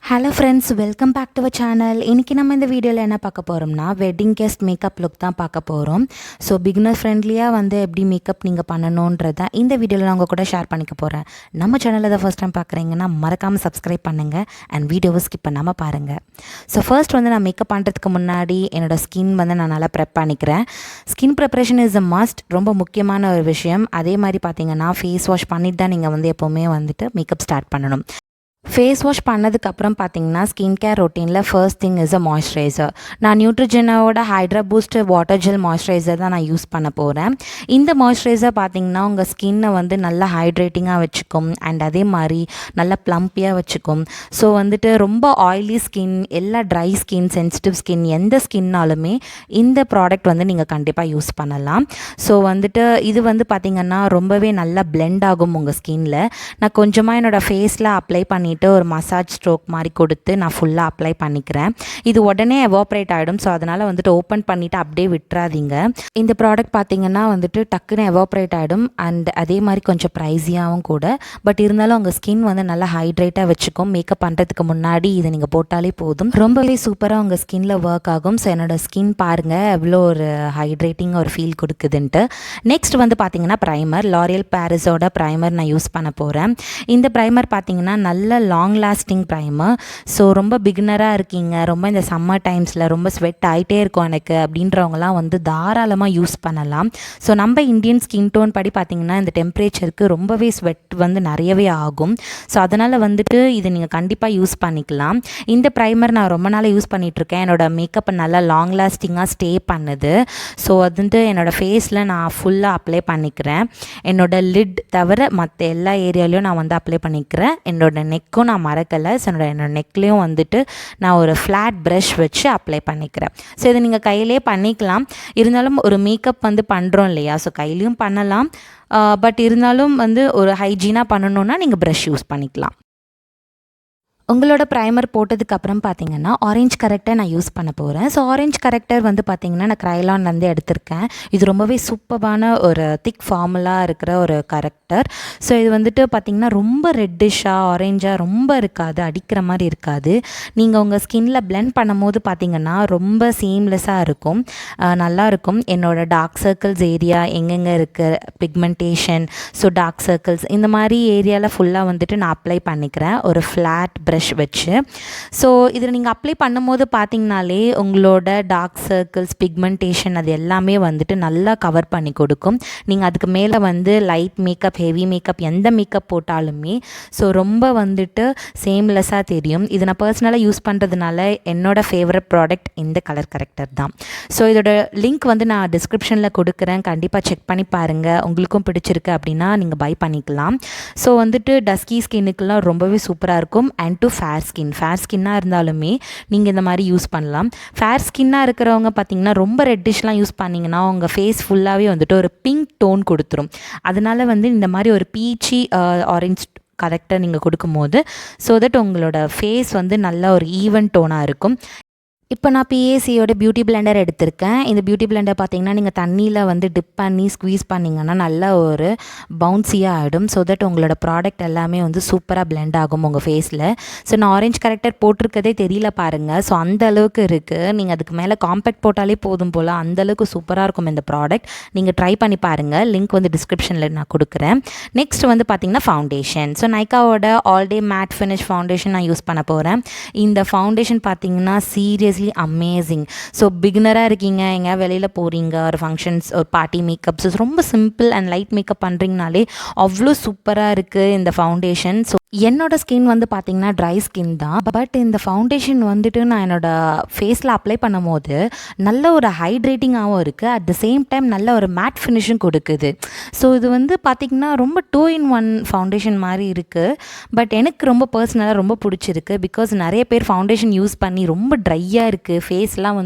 Hello friends, welcome back to our channel. இன்றைக்கி நம்ம இந்த வீடியோவில் என்ன பார்க்க போகிறோம்னா வெட்டிங் கெஸ்ட் மேக்கப் லுக் தான் பார்க்க போகிறோம். ஸோ பிகினர் ஃப்ரெண்ட்லியாக எப்படி மேக்கப் நீங்கள் பண்ணணுன்றதை இந்த வீடியோவில் நான் உங்கள் கூட ஷேர் பண்ணிக்க போகிறேன். நம்ம சேனலில் தான் ஃபர்ஸ்ட் டைம் பார்க்குறீங்கன்னா மறக்காமல் சப்ஸ்கிரைப் பண்ணுங்கள் அண்ட் வீடியோவை ஸ்கிப் பண்ணாமல் பாருங்கள். ஸோ ஃபர்ஸ்ட் நான் மேக்கப் பண்ணுறதுக்கு முன்னாடி என்னோடய ஸ்கின் நான் நல்லா ப்ரெப் பண்ணிக்கிறேன். Skin preparation is a must, ரொம்ப முக்கியமான ஒரு விஷயம். அதே மாதிரி பார்த்தீங்கன்னா ஃபேஸ் வாஷ் பண்ணிட்டு தான் நீங்கள் எப்போவுமே மேக்கப் ஸ்டார்ட் பண்ணணும். ஃபேஸ் வாஷ் பண்ணதுக்கப்புறம் பார்த்தீங்கன்னா ஸ்கின் கேர் ரொட்டீனில் first thing is a moisturiser. நான் நியூட்ரிஜெனாவோட hydra boost water gel moisturiser தான் நான் யூஸ் பண்ண போகிறேன். இந்த மாய்ஸ்சரைசர் பார்த்தீங்கன்னா உங்கள் ஸ்கின்னை நல்லா ஹைட்ரேட்டிங்காக வச்சுக்கும் அண்ட் அதே மாதிரி நல்லா ப்ளம்பியாக வச்சுக்கும். ஸோ ரொம்ப ஆயிலி ஸ்கின், எல்லா ட்ரை ஸ்கின், சென்சிட்டிவ் ஸ்கின், எந்த ஸ்கின்னாலுமே இந்த ப்ராடக்ட் நீங்கள் கண்டிப்பாக யூஸ் பண்ணலாம். ஸோ இது பார்த்திங்கன்னா ரொம்பவே நல்லா பிளெண்ட் ஆகும் உங்கள் ஸ்கின்னில். நான் கொஞ்சமாக என்னோடய ஃபேஸில் அப்ளை பண்ணிவிட்டு ஒரு மசாஜ் ஸ்ட்ரோக் மாதிரி கொடுத்து நான் ஃபுல்லாக அப்ளை பண்ணிக்கிறேன். இது உடனே எவாப்ரேட் ஆகிடும். ஸோ அதனால் ஓப்பன் பண்ணிவிட்டு அப்படியே விட்டுறாதீங்க. இந்த ப்ராடக்ட் பார்த்திங்கன்னா டக்குன்னு எவாப்ரேட் ஆகிடும் அண்ட் அதே மாதிரி கொஞ்சம் ப்ரைஸியாகவும் கூட. பட் இருந்தாலும் உங்கள் ஸ்கின் நல்லா ஹைட்ரேட்டாக வச்சுக்கும். மேக்கப் பண்ணுறதுக்கு முன்னாடி இதை நீங்கள் போட்டாலே போதும், ரொம்பவே சூப்பராக உங்கள் ஸ்கின்னில் ஒர்க் ஆகும். ஸோ என்னோடய ஸ்கின் பாருங்கள் எவ்வளோ ஒரு ஹைட்ரேட்டிங் ஒரு ஃபீல் கொடுக்குதுன்ட்டு. நெக்ஸ்ட் பார்த்திங்கன்னா ப்ரைமர், லாரியல் பாரிஸோட ப்ரைமர் நான் யூஸ் பண்ண போகிறேன். இந்த ப்ரைமர் பார்த்திங்கன்னா நல்ல லாங் லாஸ்டிங் ப்ரைமர். ஸோ ரொம்ப பிகினராக இருக்கீங்க, ரொம்ப இந்த சம்மர் டைம்ஸில் ரொம்ப ஸ்வெட் ஆகிட்டே இருக்கும் எனக்கு அப்படின்றவங்களாம் தாராளமாக யூஸ் பண்ணலாம். ஸோ நம்ம இந்தியன் ஸ்கின் டோன் படி பார்த்திங்கன்னா இந்த டெம்பரேச்சருக்கு ரொம்பவே ஸ்வெட் நிறையவே ஆகும். ஸோ அதனால் இதை நீங்கள் கண்டிப்பாக யூஸ் பண்ணிக்கலாம். இந்த ப்ரைமர் நான் ரொம்ப நாளாக யூஸ் பண்ணிகிட்ருக்கேன். என்னோடய மேக்கப்பை நல்லா லாங் லாஸ்டிங்காக ஸ்டே பண்ணுது. ஸோ என்னோடய ஃபேஸில் நான் ஃபுல்லாக அப்ளை பண்ணிக்கிறேன். என்னோடய லிட் தவிர மற்ற எல்லா ஏரியாலையும் நான் அப்ளை பண்ணிக்கிறேன். என்னோடய நெக்கும் நான் மறக்கலை. ஸோ என்னோட நெக்லேயும் நான் ஒரு ஃப்ளாட் ப்ரஷ் வச்சு அப்ளை பண்ணிக்கிறேன். ஸோ இதை நீங்கள் கையிலே பண்ணிக்கலாம். இருந்தாலும் ஒரு மேக்கப் பண்ணுறோம் இல்லையா, ஸோ கையிலையும் பண்ணலாம். பட் இருந்தாலும் ஒரு ஹைஜீனாக பண்ணணுன்னா நீங்கள் ப்ரஷ் யூஸ் பண்ணிக்கலாம். உங்களோட ப்ரைமர் போட்டதுக்கப்புறம் பார்த்தீங்கன்னா ஆரஞ்ச் கரெக்டர் நான் யூஸ் பண்ண போகிறேன். ஸோ ஆரஞ்ச் கரெக்டர் பார்த்தீங்கன்னா நான் க்ரைலான்லேருந்து எடுத்திருக்கேன். இது ரொம்பவே சூப்பரான ஒரு திக் ஃபார்முலா இருக்கிற ஒரு கரெக்டர். ஸோ இது பார்த்திங்கன்னா ரொம்ப ரெட்டிஷாக ஆரஞ்சாக ரொம்ப இருக்காது, அடிக்கிற மாதிரி இருக்காது. நீங்கள் உங்கள் ஸ்கின்னில் பிளெண்ட் பண்ணும் போது பார்த்திங்கன்னா ரொம்ப சீம்லெஸ்ஸாக இருக்கும், நல்லாயிருக்கும். என்னோடய டார்க் சர்க்கிள்ஸ் ஏரியா எங்கெங்கே இருக்குது, பிக்மெண்டேஷன், ஸோ டார்க் சர்க்கிள்ஸ் இந்த மாதிரி ஏரியாவில் ஃபுல்லாக நான் அப்ளை பண்ணிக்கிறேன் ஒரு ஃப்ளாட் ப்ரஷ் வச்சு. ஸோ இதில் நீங்கள் அப்ளை பண்ணும்போது பார்த்தீங்கனாலே உங்களோட டார்க் சர்க்கிள்ஸ், பிக்மெண்டேஷன் அது எல்லாமே நல்லா கவர் பண்ணி கொடுக்கும். நீங்கள் அதுக்கு மேலே லைட் மேக்கப், ஹெவி மேக்கப், எந்த மேக்கப் போட்டாலுமே ஸோ ரொம்ப சேம்லெஸ்ஸாக தெரியும். இது நான் பர்சனலாக யூஸ் பண்ணுறதுனால என்னோடய ஃபேவரட் ப்ராடக்ட் இந்த கலர் கரெக்டர் தான். ஸோ இதோட லிங்க் நான் டிஸ்கிரிப்ஷனில் கொடுக்குறேன், கண்டிப்பாக செக் பண்ணி பாருங்கள். உங்களுக்கும் பிடிச்சிருக்கு அப்படின்னா நீங்கள் பை பண்ணிக்கலாம். ஸோ டஸ்கி ஸ்கின்னுக்கெல்லாம் ரொம்பவே சூப்பராக இருக்கும். அண்ட் ஃபேர் ஸ்கின்னாக இருந்தாலுமே நீங்கள் இந்த மாதிரி யூஸ் பண்ணலாம். ஃபேர் ஸ்கின்னாக இருக்கிறவங்க பார்த்தீங்கன்னா ரொம்ப ரெட்டிஷ்லாம் யூஸ் பண்ணிங்கன்னா உங்கள் ஃபேஸ் ஃபுல்லாகவே ஒரு பிங்க் டோன் கொடுத்துரும். அதனால் இந்த மாதிரி ஒரு பீச்சி ஆரஞ்ச் கரெக்டாக நீங்கள் கொடுக்கும்போது ஸோ தட் உங்களோட ஃபேஸ் நல்ல ஒரு ஈவன் டோனாக இருக்கும். இப்போ நான் பிஏசியோட பியூட்டி பிளெண்டர் எடுத்திருக்கேன். இந்த பியூட்டி பிளெண்டர் பார்த்திங்கன்னா நீங்கள் தண்ணியில் டிப் பண்ணி ஸ்க்வீஸ் பண்ணிங்கன்னா நல்ல ஒரு பவுன்ஸியாக ஆகிடும். ஸோ தட் உங்களோட ப்ராடக்ட் எல்லாமே சூப்பராக பிளெண்ட் ஆகும் உங்கள் ஃபேஸில். ஸோ நான் ஆரஞ்ச் கரெக்டர் போட்டிருக்கதே தெரியல பாருங்கள். ஸோ அந்த அளவுக்கு இருக்குது. நீங்கள் அதுக்கு மேலே காம்பேக்ட் போட்டாலே போதும் போல், அந்தளவுக்கு சூப்பராக இருக்கும் இந்த ப்ராடக்ட். நீங்கள் ட்ரை பண்ணி பாருங்கள், லிங்க் டிஸ்கிரிப்ஷனில் நான் கொடுக்குறேன். நெக்ஸ்ட் பார்த்திங்கன்னா ஃபவுண்டேஷன். ஸோ நைக்காவோட all day matte finish foundation நான் யூஸ் பண்ண போகிறேன். இந்த ஃபவுண்டேஷன் பார்த்திங்கன்னா சீரியஸ் அமேசிங். ஸோ பிகினராக இருக்கீங்க, எங்கேயா வெளியில் போகிறீங்க, ஒரு ஃபங்க்ஷன்ஸ், ஒரு பார்ட்டி மேக்கப்ஸ், ரொம்ப சிம்பிள் அண்ட் லைட் மேக்கப் பண்ணுறீங்கனாலே அவ்வளோ சூப்பராக இருக்குது இந்த ஃபவுண்டேஷன். ஸோ என்னோடய ஸ்கின் பார்த்திங்கன்னா ட்ரை ஸ்கின் தான். பட் இந்த ஃபவுண்டேஷன் நான் என்னோடய ஃபேஸில் அப்ளை பண்ணும் போது நல்ல ஒரு ஹைட்ரேட்டிங்காகவும் இருக்குது, அட் த சேம் டைம் நல்ல ஒரு மேட் ஃபினிஷும் கொடுக்குது. ஸோ இது பார்த்திங்கன்னா ரொம்ப 2-in-1 ஃபவுண்டேஷன் மாதிரி இருக்குது. பட் எனக்கு ரொம்ப பர்சனலாக ரொம்ப பிடிச்சிருக்கு. பிகாஸ் நிறைய பேர் ஃபவுண்டேஷன் யூஸ் பண்ணி ரொம்ப ட்ரையாக இருக்குது, ஃபேஸ்லாம்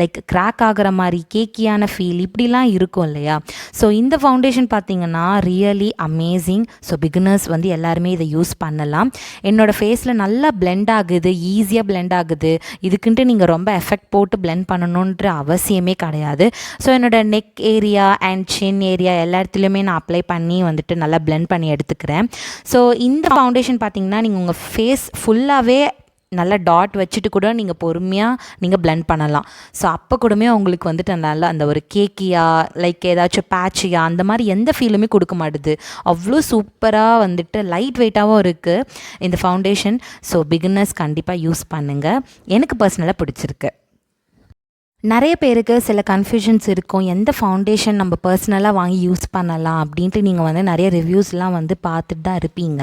லைக் கிராக் ஆகிற மாதிரி கேக்கியான ஃபீல் இப்படிலாம் இருக்கும் இல்லையா. ஸோ இந்த ஃபவுண்டேஷன் பார்த்திங்கன்னா ரியலி அமேசிங். ஸோ பிகினர்ஸ் எல்லாருமே இதை யூஸ் பண்ணலாம். என்னோடய ஃபேஸில் நல்லா பிளெண்ட் ஆகுது, ஈஸியாக பிளெண்ட் ஆகுது. இதுக்குன்ட்டு நீங்கள் ரொம்ப எஃபெக்ட் போட்டு பிளெண்ட் பண்ணணுன்ற அவசியமே கிடையாது. ஸோ என்னோடய neck area and chin area எல்லா இடத்துலையுமே நான் அப்ளை பண்ணி நல்லா பிளெண்ட் பண்ணி எடுத்துக்கிறேன். ஸோ இந்த ஃபவுண்டேஷன் பார்த்திங்கன்னா நீங்கள் உங்கள் ஃபேஸ் ஃபுல்லாகவே நல்லா டாட் வச்சுட்டு கூட நீங்கள் பொறுமையாக நீங்கள் பிளெண்ட் பண்ணலாம். ஸோ அப்போ கூடமே உங்களுக்கு வந்துட்டு நல்லா அந்த ஒரு கேக்கியா லைக் ஏதாச்சும் பேட்சியா அந்த மாதிரி எந்த ஃபீலுமே கொடுக்க மாட்டுது. அவ்வளோ சூப்பராக வந்துட்டு லைட் வெயிட்டாகவும் இருக்குது இந்த ஃபவுண்டேஷன். ஸோ பிகினர்ஸ் கண்டிப்பாக யூஸ் பண்ணுங்கள். எனக்கு பர்சனலாக பிடிச்சிருக்கு. நிறைய பேருக்கு சில கன்ஃபியூஷன்ஸ் இருக்கும், எந்த ஃபவுண்டேஷன் நம்ம பர்சனலாக வாங்கி யூஸ் பண்ணலாம் அப்படின்ட்டு நீங்கள் வந்து நிறைய ரிவ்யூஸ்லாம் வந்து பார்த்துட்டு தான் இருப்பீங்க.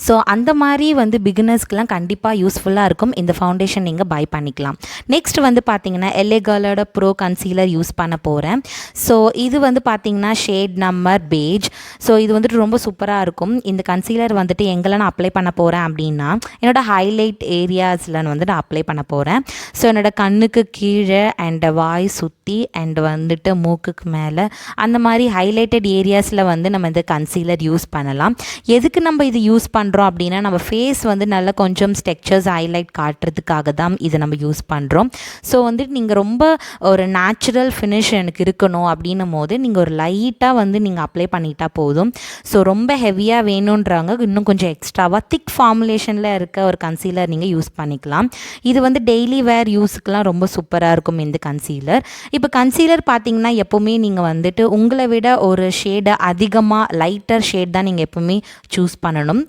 ஸோ அந்த மாதிரி வந்து பிகினர்ஸ்க்கெலாம் கண்டிப்பாக யூஸ்ஃபுல்லாக இருக்கும் இந்த ஃபவுண்டேஷன் நீங்கள் பை பண்ணிக்கலாம். நெக்ஸ்ட் வந்து பார்த்தீங்கன்னா LA Girlோட ப்ரோ கன்சீலர் யூஸ் பண்ண போகிறேன். ஸோ இது வந்து பார்த்தீங்கன்னா ஷேட் நம்பர் பேஜ். ஸோ இது வந்துட்டு ரொம்ப சூப்பராக இருக்கும். இந்த கன்சீலர் வந்துட்டு எங்கெல்லாம் நான் அப்ளை பண்ண போகிறேன் அப்படின்னா என்னோடய ஹைலைட் ஏரியாஸில் வந்துட்டு அப்ளை பண்ண போகிறேன். ஸோ என்னோடய கண்ணுக்கு கீழே அண்ட் வாய் சுற்றி அண்ட் வந்துட்டு மூக்குக்கு மேலே அந்த மாதிரி ஹைலைட்டட் ஏரியாஸில் வந்து நம்ம இந்த கன்சீலர் யூஸ் பண்ணலாம். எதுக்கு நம்ம இது யூஸ் பண்ணுறோம் அப்படின்னா நம்ம ஃபேஸ் வந்து நல்லா கொஞ்சம் ஸ்ட்ரக்சர்ஸ் ஹைலைட் காட்டுறதுக்காக தான் இதை நம்ம யூஸ் பண்ணுறோம். ஸோ வந்துட்டு நீங்கள் ரொம்ப ஒரு நேச்சுரல் ஃபினிஷ் எனக்கு இருக்கணும் அப்படின்னும் போது நீங்கள் ஒரு லைட்டாக வந்து நீங்கள் அப்ளை பண்ணிட்டா போதும். ஸோ ரொம்ப ஹெவியாக வேணுன்றாங்க இன்னும் கொஞ்சம் எக்ஸ்ட்ராவாக திக் ஃபார்முலேஷனில் இருக்க ஒரு கன்சீலர் நீங்கள் யூஸ் பண்ணிக்கலாம். இது வந்து டெய்லி வேர் யூஸுக்கெலாம் ரொம்ப சூப்பராக இருக்கும் இந்த கன்சீலர். இப்போ கன்சீலர் பார்த்தீங்கன்னா எப்போவுமே நீங்கள் வந்துட்டு உங்களை விட ஒரு ஷேடை அதிகமாக லைட்டர் ஷேட் தான் நீங்கள் எப்போவுமே சூஸ் பண்ணணும்.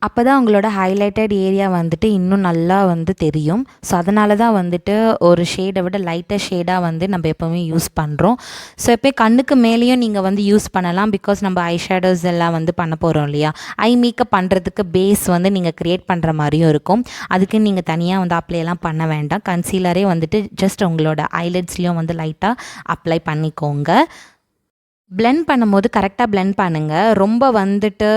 அப்போ தான் உங்களோட ஹைலைட்டட் ஏரியா வந்துட்டு இன்னும் நல்லா வந்து தெரியும். ஸோ அதனால தான் வந்துட்டு ஒரு ஷேடை விட லைட்டர் ஷேடாக வந்து நம்ம எப்போவுமே யூஸ் பண்ணுறோம். ஸோ எப்போ கண்ணுக்கு மேலேயும் நீங்கள் வந்து யூஸ் பண்ணலாம். பிகாஸ் நம்ம ஐ ஷேடோஸ் எல்லாம் வந்து பண்ண போகிறோம் இல்லையா, ஐ மேக்கப் பண்ணுறதுக்கு பேஸ் வந்து நீங்கள் க்ரியேட் பண்ணுற மாதிரியும் இருக்கும். அதுக்கு நீங்கள் தனியாக வந்து அப்ளைலாம் பண்ண வேண்டாம். கன்சீலரே வந்துட்டு ஜஸ்ட் உங்களோட ஐலட்ஸ்லேயும் வந்து லைட்டாக அப்ளை பண்ணிக்கோங்க. பிளெண்ட் பண்ணும்போது கரெக்டாக பிளெண்ட் பண்ணுங்கள். ரொம்ப வந்துட்டு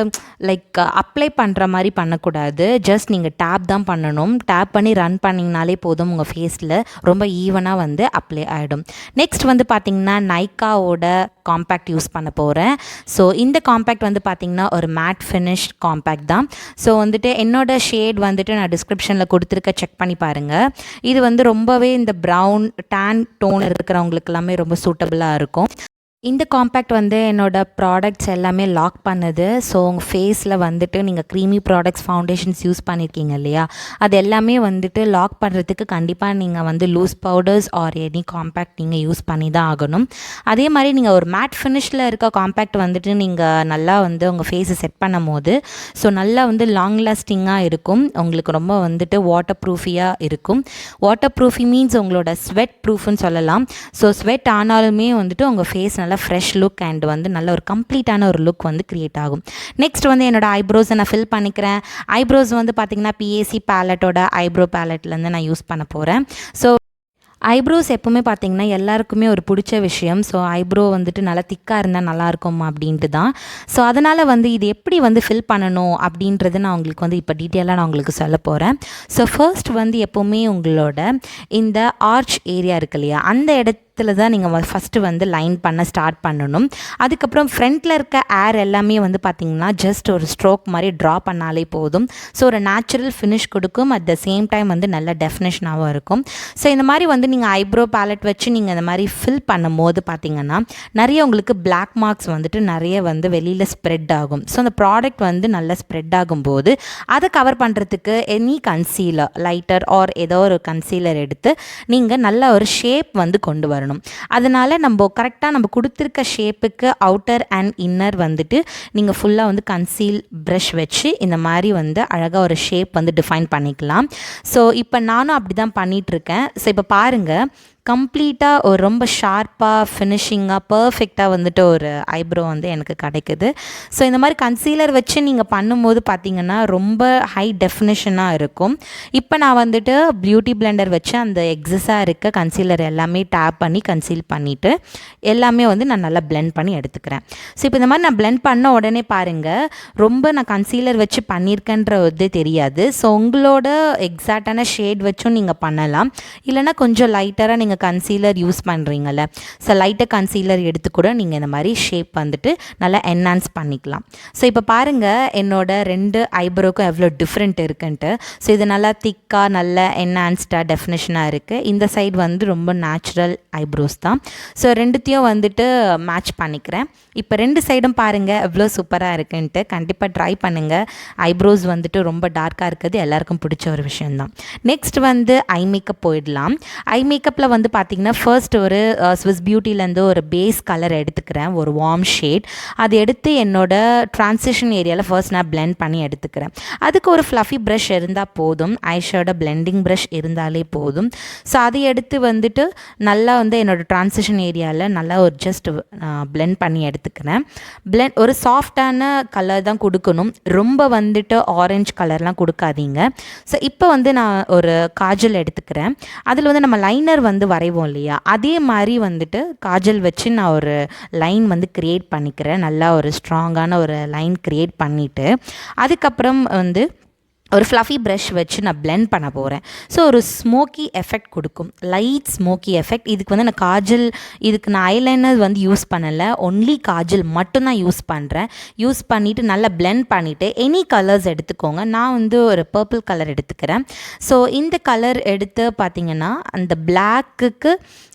லைக் அப்ளை பண்ணுற மாதிரி பண்ணக்கூடாது. ஜஸ்ட் நீங்கள் டேப் தான் பண்ணணும். டேப் பண்ணி ரன் பண்ணிங்கனாலே போதும், உங்கள் ஃபேஸில் ரொம்ப ஈவனாக வந்து அப்ளை ஆகிடும். நெக்ஸ்ட் வந்து பார்த்திங்கன்னா நைக்காவோட காம்பேக்ட் யூஸ் பண்ண போகிறேன். ஸோ இந்த காம்பேக்ட் வந்து பார்த்திங்கன்னா ஒரு மேட் ஃபினிஷ் காம்பேக்ட் தான். ஸோ வந்துட்டு என்னோடய ஷேட் வந்துட்டு நான் டிஸ்கிரிப்ஷனில் கொடுத்துருக்க, செக் பண்ணி பாருங்கள். இது வந்து ரொம்பவே இந்த ப்ரௌன் டேன் டோன் இருக்கிறவங்களுக்கு எல்லாமே ரொம்ப சூட்டபுளாக இருக்கும். இந்த காம்பேக்ட் வந்து என்னோடய ப்ராடக்ட்ஸ் எல்லாமே லாக் பண்ணுது. ஸோ உங்கள் ஃபேஸில் வந்துட்டு நீங்கள் க்ரீமி ப்ராடக்ட்ஸ் ஃபவுண்டேஷன்ஸ் யூஸ் பண்ணியிருக்கீங்க இல்லையா, அது எல்லாமே வந்துட்டு லாக் பண்ணுறதுக்கு கண்டிப்பாக நீங்கள் வந்து loose powders or any compact நீங்கள் யூஸ் பண்ணி தான் ஆகணும். அதே மாதிரி நீங்கள் ஒரு மேட் ஃபினிஷில் இருக்க காம்பேக்ட் வந்துட்டு நீங்கள் நல்லா வந்து உங்கள் ஃபேஸை செட் பண்ணும் போது ஸோ நல்லா வந்து லாங் லாஸ்டிங்காக இருக்கும். உங்களுக்கு ரொம்ப வந்துட்டு வாட்டர் ப்ரூஃபியாக இருக்கும். வாட்டர் ப்ரூஃபி மீன்ஸ் உங்களோட ஸ்வெட் ப்ரூஃப்னு சொல்லலாம். ஸோ ஸ்வெட் ஆனாலுமே வந்துட்டு உங்கள் ஃபேஸ் நல்லா ஃப்ரெஷ் லுக் அண்ட் வந்து நல்ல ஒரு கம்ப்ளீட்டான ஒரு லுக் வந்து க்ரியேட் ஆகும். நெக்ஸ்ட் வந்து என்னோடய ஐப்ரோஸை நான் ஃபில் பண்ணிக்கிறேன். ஐப்ரோஸ் வந்து பார்த்திங்கன்னா PAC பேலட்டோட ஐப்ரோ பேலட்லேருந்து நான் யூஸ் பண்ண போகிறேன். ஸோ ஐப்ரோஸ் எப்போவுமே பார்த்திங்கன்னா எல்லாருக்குமே ஒரு பிடிச்ச விஷயம். ஸோ ஐப்ரோ வந்துட்டு நல்லா திக்காக இருந்தால் நல்லாயிருக்கும் அப்படின்ட்டு தான். ஸோ அதனால் வந்து இது எப்படி வந்து ஃபில் பண்ணணும் அப்படின்றது நான் உங்களுக்கு வந்து இப்போ டீட்டெயிலாக நான் உங்களுக்கு சொல்ல போகிறேன். ஸோ ஃபர்ஸ்ட் வந்து எப்போவுமே உங்களோட இந்த ஆர்ச் ஏரியா இருக்கு இல்லையா, அந்த இடத்துல தான் நீங்கள் ஃபஸ்ட்டு வந்து லைன் பண்ண ஸ்டார்ட் பண்ணணும். அதுக்கப்புறம் ஃப்ரண்ட்டில் இருக்க ஏர் எல்லாமே வந்து பார்த்திங்கன்னா ஜஸ்ட் ஒரு ஸ்ட்ரோக் மாதிரி ட்ரா பண்ணாலே போதும். ஸோ ஒரு நேச்சுரல் ஃபினிஷ் கொடுக்கும். அட் த சேம் டைம் வந்து நல்ல டெஃபினேஷனாகவும் இருக்கும். ஸோ இந்த மாதிரி வந்து நீங்கள் ஐப்ரோ பேலட் வச்சு நீங்கள் இந்த மாதிரி ஃபில் பண்ணும் போது பார்த்திங்கன்னா நிறைய உங்களுக்கு பிளாக் மார்க்ஸ் வந்துட்டு நிறைய வந்து வெளியில் ஸ்ப்ரெட் ஆகும். ஸோ அந்த ப்ராடக்ட் வந்து நல்லா ஸ்ப்ரெட் ஆகும்போது அதை கவர் பண்ணுறதுக்கு எனி கன்சீலர் லைட்டர் ஆர் ஏதோ ஒரு கன்சீலர் எடுத்து நீங்கள் நல்ல ஒரு ஷேப் வந்து கொண்டு வரணும். அதனால் நம்ம கரெக்டாக நம்ம கொடுத்துருக்க ஷேப்புக்கு அவுட்டர் அண்ட் இன்னர் வந்துட்டு நீங்கள் ஃபுல்லாக வந்து கன்சீல் ப்ரஷ் வச்சு இந்த மாதிரி வந்து அழகாக ஒரு ஷேப் வந்து டிஃபைன் பண்ணிக்கலாம். ஸோ இப்போ நானும் அப்படி தான் பண்ணிகிட்ருக்கேன். ஸோ இப்போ பாருங்கள், கம்ப்ளீட்டாக ஒரு ரொம்ப ஷார்ப்பாக ஃபினிஷிங்காக பர்ஃபெக்டாக வந்துட்டு ஒரு ஐப்ரோ வந்து எனக்கு கிடைக்குது. ஸோ இந்த மாதிரி கன்சீலர் வச்சு நீங்கள் பண்ணும்போது பார்த்திங்கன்னா ரொம்ப ஹை டெஃபினிஷனாக இருக்கும். இப்போ நான் வந்துட்டு பியூட்டி பிளெண்டர் வச்சு அந்த எக்ஸஸாக இருக்க கன்சீலர் எல்லாமே டேப் பண்ணி கன்சீல் பண்ணிவிட்டு எல்லாமே வந்து நான் நல்லா பிளெண்ட் பண்ணி எடுத்துக்கிறேன். ஸோ இப்போ இந்த மாதிரி நான் பிளெண்ட் பண்ண உடனே பாருங்கள், ரொம்ப நான் கன்சீலர் வச்சு பண்ணியிருக்கேன்ற இது தெரியாது. ஸோ உங்களோட எக்ஸாக்டான ஷேட் வச்சும் நீங்கள் பண்ணலாம். இல்லைனா கொஞ்சம் லைட்டராக நீங்கள் நீங்கள் கன்சீலர் யூஸ் பண்ணுறீங்கல்ல, ஸோ லைட்டாக கன்சீலர் எடுத்து கூட நீங்கள் இந்த மாதிரி ஷேப் வந்துட்டு நல்லா என்ஹான்ஸ் பண்ணிக்கலாம். ஸோ இப்போ பாருங்கள் என்னோட 2 ஐப்ரோக்கும் எவ்வளோ டிஃப்ரெண்ட் இருக்குன்ட்டு. ஸோ இது நல்லா திக்காக நல்ல என்ஹான்ஸ்டாக டெஃபினேஷனாக இருக்குது. இந்த சைடு வந்து ரொம்ப நேச்சுரல் ஐப்ரோஸ் தான். ஸோ ரெண்டுத்தையும் வந்துட்டு மேட்ச் பண்ணிக்கிறேன். இப்போ 2 சைடும் பாருங்கள் எவ்வளோ சூப்பராக இருக்குன்ட்டு. கண்டிப்பாக ட்ரை பண்ணுங்கள். ஐப்ரோஸ் வந்துட்டு ரொம்ப டார்க்காக இருக்குது எல்லாருக்கும் பிடிச்ச ஒரு விஷயந்தான். நெக்ஸ்ட் வந்து ஐ மேக்கப் போயிடலாம். ஐ மேக்கப்பில் வந்து பார்த்திங்கன்னா ஃபர்ஸ்ட் ஒரு ஸ்விஸ் பியூட்டிலேருந்து ஒரு பேஸ் கலர் எடுத்துக்கிறேன், ஒரு வார்ம் ஷேட். அது எடுத்து என்னோட ட்ரான்சிஷன் ஏரியாவில் ஃபர்ஸ்ட் நான் பிளெண்ட் பண்ணி எடுத்துக்கிறேன். அதுக்கு ஒரு ஃப்ளஃபி ப்ரஷ் இருந்தால் போதும், ஐஷேடோ பிளெண்டிங் ப்ரஷ் இருந்தாலே போதும். ஸோ அதை எடுத்து வந்துட்டு நல்லா வந்து என்னோடய ட்ரான்சிஷன் ஏரியாவில் நல்லா ஒரு ஜஸ்ட் பிளெண்ட் பண்ணி எடுத்துக்கிறேன். பிளெண்ட் ஒரு சாஃப்டான கலர் தான் கொடுக்கணும், ரொம்ப வந்துட்டு ஆரஞ்சு கலர்லாம் கொடுக்காதீங்க. ஸோ இப்போ வந்து நான் ஒரு காஜல் எடுத்துக்கிறேன். அதில் வந்து நம்ம லைனர் வந்து வரைவோம் இல்லையா, அதே மாதிரி வந்துட்டு காஜல் வச்சு நான் ஒரு லைன் வந்து க்ரியேட் பண்ணிக்கிறேன். நல்லா ஒரு ஸ்ட்ராங்கான ஒரு லைன் க்ரியேட் பண்ணிவிட்டு அதுக்கப்புறம் வந்து ஒரு ஃப்ளஃபி ப்ரஷ் வச்சு நான் பிளெண்ட் பண்ண போகிறேன். ஸோ ஒரு ஸ்மோக்கி எஃபெக்ட் கொடுக்கும், லைட் ஸ்மோக்கி எஃபெக்ட். இதுக்கு வந்து நான் காஜல், இதுக்கு நான் ஐலைனர் வந்து யூஸ் பண்ணலை, ஒன்லி காஜல் மட்டும்தான் யூஸ் பண்ணுறேன். யூஸ் பண்ணிவிட்டு நல்லா பிளெண்ட் பண்ணிவிட்டு எனி கலர்ஸ் எடுத்துக்கோங்க. நான் வந்து ஒரு பர்பிள் கலர் எடுத்துக்கிறேன். ஸோ இந்த கலர் எடுத்து பார்த்திங்கன்னா அந்த பிளாக்குக்கு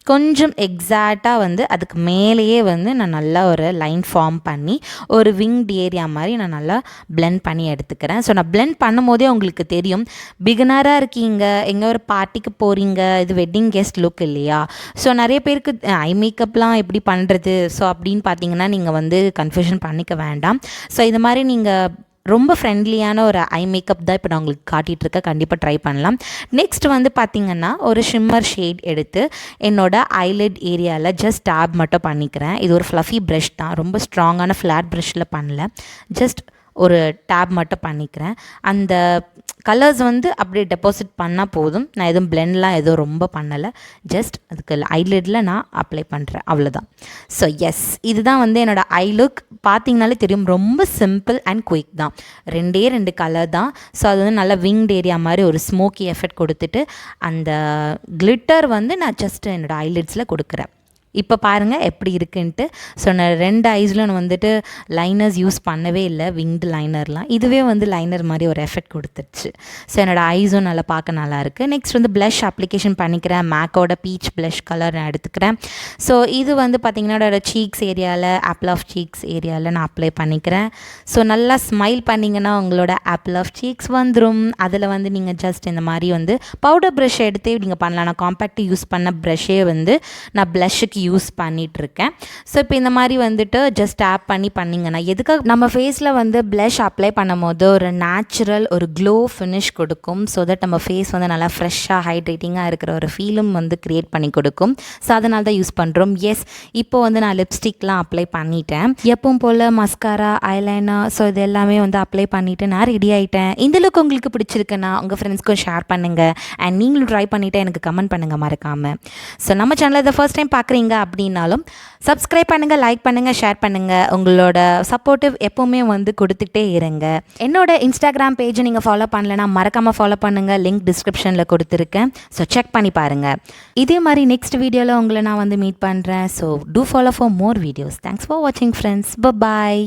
கொஞ்சம் எக்ஸாக்டாக வந்து அதுக்கு மேலேயே வந்து நான் நல்லா ஒரு லைன் ஃபார்ம் பண்ணி ஒரு விங்ட் ஏரியா மாதிரி நான் நல்லா பிளெண்ட் பண்ணி எடுத்துக்கிறேன். ஸோ நான் பிளெண்ட் பண்ணும் போதே உங்களுக்கு தெரியும், பிகினராக இருக்கீங்க, எங்கே ஒரு பார்ட்டிக்கு போகிறீங்க, இது வெட்டிங் கெஸ்ட் லுக் இல்லையா. ஸோ நிறைய பேருக்கு ஐ மேக்கப்லாம் எப்படி பண்ணுறது, ஸோ அப்படின்னு பார்த்தீங்கன்னா நீங்கள் வந்து கன்ஃபியூஷன் பண்ணிக்க வேண்டாம். ஸோ இது மாதிரி நீங்கள் ரொம்ப ஃப்ரெண்ட்லியான ஒரு ஐ மேக்கப் தான் இப்போ நான் உங்களுக்கு காட்டிகிட்ருக்கேன். கண்டிப்பாக ட்ரை பண்ணலாம். நெக்ஸ்ட் வந்து பார்த்திங்கன்னா ஒரு ஷிம்மர் ஷேட் எடுத்து என்னோட ஐலிட் ஏரியாவில் ஜஸ்ட் டேப் மட்டும் பண்ணிக்கிறேன். இது ஒரு ஃப்ளஃபி ப்ரஷ் தான், ரொம்ப ஸ்ட்ராங்கான ஃப்ளாட் ப்ரஷில் பண்ணல, ஜஸ்ட் ஒரு டேப் மட்டும் பண்ணிக்கிறேன். அந்த கலர்ஸ் வந்து அப்படியே டெபாசிட் பண்ணால் போதும். நான் எதுவும் பிளெண்ட்லாம் எதுவும் ரொம்ப பண்ணலை, ஜஸ்ட் அதுக்கு ஐலிட்டில் நான் அப்ளை பண்ணுறேன், அவ்வளோதான். ஸோ எஸ், இதுதான் வந்து என்னோடய ஐ லுக். பார்த்திங்கனாலே தெரியும், ரொம்ப சிம்பிள் அண்ட் குயிக் தான். 2 கலர் தான். ஸோ அது வந்து நல்லா விங்ட் ஏரியா மாதிரி ஒரு ஸ்மோக்கி எஃபெக்ட் கொடுத்துட்டு அந்த கிளிட்டர் வந்து நான் ஜஸ்ட் என்னோடய ஐலிட்ஸில் கொடுக்குறேன். இப்போ பாருங்கள் எப்படி இருக்குன்ட்டு. ஸோ நான் 2 ஐஸில் நான் வந்துட்டு லைனர்ஸ் யூஸ் பண்ணவே இல்லை, விங்டு லைனர்லாம். இதுவே வந்து லைனர் மாதிரி ஒரு எஃபெக்ட் கொடுத்துருச்சு. ஸோ என்னோடய ஐஸும் நல்லா பார்க்க நல்லாயிருக்கு. நெக்ஸ்ட் வந்து ப்ளஷ் அப்ளிகேஷன் பண்ணிக்கிறேன். மேக்கோட பீச் ப்ளஷ் கலர் நான் எடுத்துக்கிறேன். ஸோ இது வந்து பார்த்திங்கன்னா என்னோட சீக்ஸ் ஏரியாவில், ஆப்பிள் ஆஃப் சீக்ஸ் ஏரியாவில் நான் அப்ளை பண்ணிக்கிறேன். ஸோ நல்லா ஸ்மைல் பண்ணிங்கன்னா உங்களோட ஆப்பிள் ஆஃப் சீக்ஸ் வந்துடும். அதில் வந்து நீங்கள் ஜஸ்ட் இந்த மாதிரி வந்து பவுடர் ப்ரஷ் எடுத்து நீங்கள் பண்ணலாம். நான் காம்பேக்ட் யூஸ் பண்ண ப்ரஷ்ஷே வந்து நான் ப்ளஷ்ஷுக்கு யூஸ் பண்ணிகிட்ருக்கேன். ஸோ இப்போ இந்த மாதிரி வந்துட்டு ஜஸ்ட் டேப் பண்ணி பண்ணிங்கன்னா, எதுக்காக நம்ம ஃபேஸில் வந்து ப்ளஷ் அப்ளை பண்ணும் போது ஒரு நேச்சுரல் ஒரு க்ளோ ஃபினிஷ் கொடுக்கும். ஸோ தட் நம்ம ஃபேஸ் வந்து நல்லா ஃப்ரெஷ்ஷாக ஹைட்ரேட்டிங்காக இருக்கிற ஒரு ஃபீலும் வந்து க்ரியேட் பண்ணி கொடுக்கும். ஸோ அதனால தான் யூஸ் பண்ணுறோம். எஸ், இப்போ வந்து நான் லிப்ஸ்டிக்லாம் அப்ளை பண்ணிட்டேன். எப்பவும் போல் மஸ்காரா, ஐலைனர், ஸோ இது எல்லாமே வந்து அப்ளை பண்ணிவிட்டு நான் ரெடி ஆகிட்டேன். இந்த லுக் உங்களுக்கு பிடிச்சிருக்குன்னா உங்கள் ஃப்ரெண்ட்ஸ்க்கும் ஷேர் பண்ணுங்கள். அண்ட் நீங்களும் ட்ரை பண்ணிவிட்டு எனக்கு கமெண்ட் பண்ணுங்கள் மறக்காமல். ஸோ நம்ம சேனலை இதை ஃபர்ஸ்ட் டைம் பார்க்குறீங்க அப்படின்னாலும் சப்ஸ்கிரைப் பண்ணுங்கள், லைக் பண்ணுங்கள், ஷேர் பண்ணுங்கள். உங்களோட சப்போர்ட்டிவ் எப்போவுமே வந்து கொடுத்துட்டே இருங்க. என்னோட இன்ஸ்டாகிராம் பேஜை நீங்கள் ஃபாலோ பண்ணலைன்னா மறக்காமல் ஃபாலோ பண்ணுங்கள், லிங்க் டிஸ்கிரிப்ஷனில் கொடுத்துருக்கேன். ஸோ செக் பண்ணி பாருங்கள். இதே மாதிரி நெக்ஸ்ட் வீடியோவில் உங்களை நான் வந்து மீட் பண்ணுறேன். So do follow for more videos. Thanks for வாட்சிங் ஃப்ரெண்ட்ஸ். பாய்.